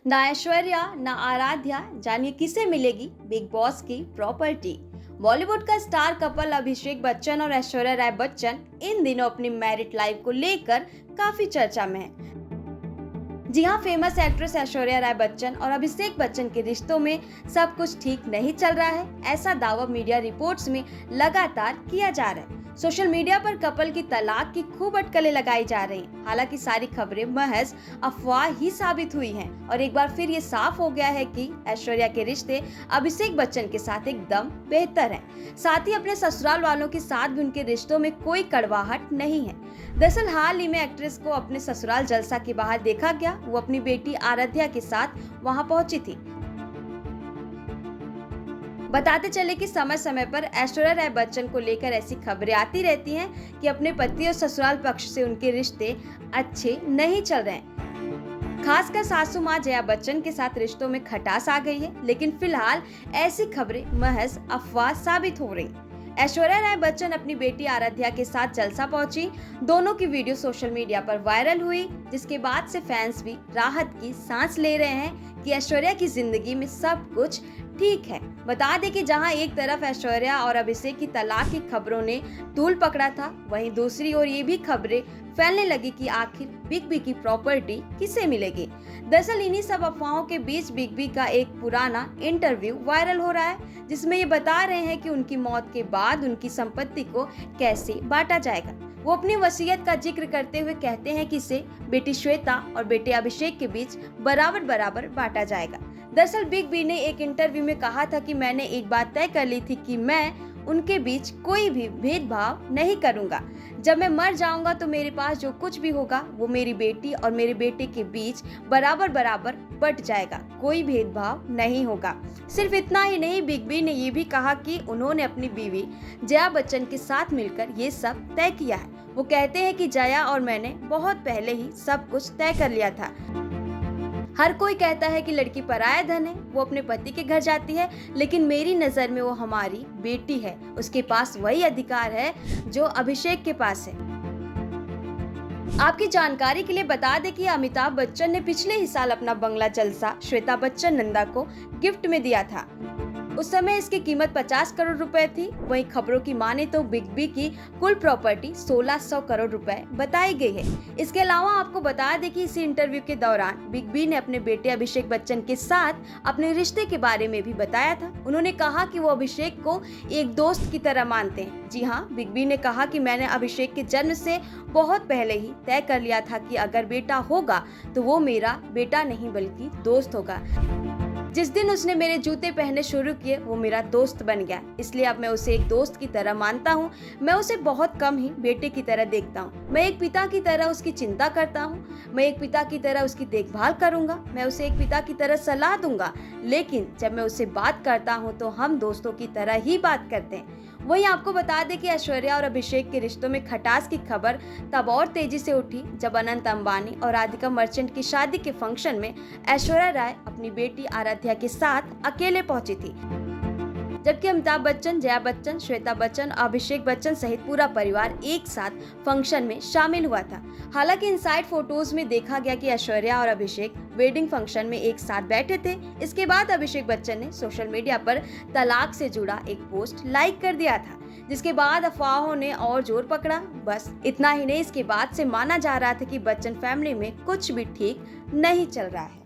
ना ऐश्वर्या ना आराध्या, जानिए किसे मिलेगी बिग बॉस की प्रॉपर्टी। बॉलीवुड का स्टार कपल अभिषेक बच्चन और ऐश्वर्या राय बच्चन इन दिनों अपनी मैरिड लाइफ को लेकर काफी चर्चा में है। जी हाँ, फेमस एक्ट्रेस ऐश्वर्या राय बच्चन और अभिषेक बच्चन के रिश्तों में सब कुछ ठीक नहीं चल रहा है, ऐसा दावा मीडिया रिपोर्ट्स में लगातार किया जा रहा है। सोशल मीडिया पर कपल की तलाक की खूब अटकलें लगाई जा रही हैं। हालांकि सारी खबरें महज अफवाह ही साबित हुई हैं और एक बार फिर ये साफ हो गया है कि ऐश्वर्या के रिश्ते अभिषेक बच्चन के साथ एकदम बेहतर हैं। साथ ही अपने ससुराल वालों के साथ भी उनके रिश्तों में कोई कड़वाहट नहीं है। दरअसल हाल ही में एक्ट्रेस को अपने ससुराल जलसा के बाहर देखा गया। वो अपनी बेटी आराध्या के साथ वहां पहुंची थी। बताते चले कि समय समय पर ऐश्वर्या राय बच्चन को लेकर ऐसी खबरें आती रहती हैं कि अपने पति और ससुराल पक्ष से उनके रिश्ते अच्छे नहीं चल रहे हैं। खासकर सासू मां जया बच्चन के साथ रिश्तों में खटास आ गई है, लेकिन फिलहाल ऐसी खबरें महज अफवाह साबित हो रही। ऐश्वर्या राय बच्चन अपनी बेटी आराध्या के साथ जलसा पहुंची। दोनों की वीडियो सोशल मीडिया पर वायरल हुई, जिसके बाद से फैंस भी राहत की सांस ले रहे हैं कि ऐश्वर्या की जिंदगी में सब कुछ ठीक है। बता दें कि जहां एक तरफ ऐश्वर्या और अभिषेक की तलाक की खबरों ने तूल पकड़ा था, वहीं दूसरी ओर ये भी खबरें फैलने लगी कि आखिर बिग बी की प्रॉपर्टी किसे मिलेगी। दरअसल इन्हीं सब अफवाहों के बीच बिग बी का एक पुराना इंटरव्यू वायरल हो रहा है, जिसमें ये बता रहे हैं कि उनकी मौत के बाद उनकी संपत्ति को कैसे बांटा जाएगा। वो अपनी वसीयत का जिक्र करते हुए कहते हैं कि इसे बेटी श्वेता और बेटे अभिषेक के बीच बराबर बराबर बांटा जाएगा। दरअसल बिग बी ने एक इंटरव्यू में कहा था कि मैंने एक बात तय कर ली थी कि मैं उनके बीच कोई भी भेदभाव नहीं करूंगा। जब मैं मर जाऊंगा तो मेरे पास जो कुछ भी होगा वो मेरी बेटी और मेरे बेटे के बीच बराबर बराबर बट जाएगा, कोई भेदभाव नहीं होगा। सिर्फ इतना ही नहीं, बिग बी ने ये भी कहा कि उन्होंने अपनी बीवी जया बच्चन के साथ मिलकर ये सब तय किया है। वो कहते हैं कि जया और मैंने बहुत पहले ही सब कुछ तय कर लिया था। हर कोई कहता है कि लड़की पराया धन है, वो अपने पति के घर जाती है, लेकिन मेरी नजर में वो हमारी बेटी है। उसके पास वही अधिकार है जो अभिषेक के पास है। आपकी जानकारी के लिए बता दें कि अमिताभ बच्चन ने पिछले ही साल अपना बंगला जलसा श्वेता बच्चन नंदा को गिफ्ट में दिया था। उस समय इसकी कीमत 50 करोड़ रुपए थी। वहीं खबरों की माने तो बिग बी की कुल प्रॉपर्टी 1600 करोड़ रुपए बताई गई है। इसके अलावा आपको बता दें कि इसी इंटरव्यू के दौरान बिग बी ने अपने बेटे अभिषेक बच्चन के साथ अपने रिश्ते के बारे में भी बताया था। उन्होंने कहा कि वो अभिषेक को एक दोस्त की तरह मानते हैं। जी हाँ, बिग बी ने कहा कि मैंने अभिषेक के जन्म से बहुत पहले ही तय कर लिया था कि अगर बेटा होगा तो वो मेरा बेटा नहीं बल्कि दोस्त होगा। जिस दिन उसने मेरे जूते पहनने शुरू किए वो मेरा दोस्त बन गया, इसलिए अब मैं उसे एक दोस्त की तरह मानता हूँ। मैं उसे बहुत कम ही बेटे की तरह देखता हूँ। मैं एक पिता की तरह उसकी चिंता करता हूँ। मैं एक पिता की तरह उसकी देखभाल करूंगा। मैं उसे एक पिता की तरह सलाह दूंगा, लेकिन जब मैं उससे बात करता हूँ तो हम दोस्तों की तरह ही बात करते हैं। वहीं आपको बता दें कि ऐश्वर्या और अभिषेक के रिश्तों में खटास की खबर तब और तेजी से उठी जब अनंत अंबानी और राधिका मर्चेंट की शादी के फंक्शन में ऐश्वर्या राय अपनी बेटी आराध्या के साथ अकेले पहुंची थी, जबकि अमिताभ बच्चन, जया बच्चन, श्वेता बच्चन, अभिषेक बच्चन सहित पूरा परिवार एक साथ फंक्शन में शामिल हुआ था। हालांकि इनसाइड फोटोज में देखा गया कि ऐश्वर्या और अभिषेक वेडिंग फंक्शन में एक साथ बैठे थे। इसके बाद अभिषेक बच्चन ने सोशल मीडिया पर तलाक से जुड़ा एक पोस्ट लाइक कर दिया था, जिसके बाद अफवाहों ने और जोर पकड़ा। बस इतना ही नहीं, इसके बाद से माना जा रहा था कि बच्चन फैमिली में कुछ भी ठीक नहीं चल रहा है।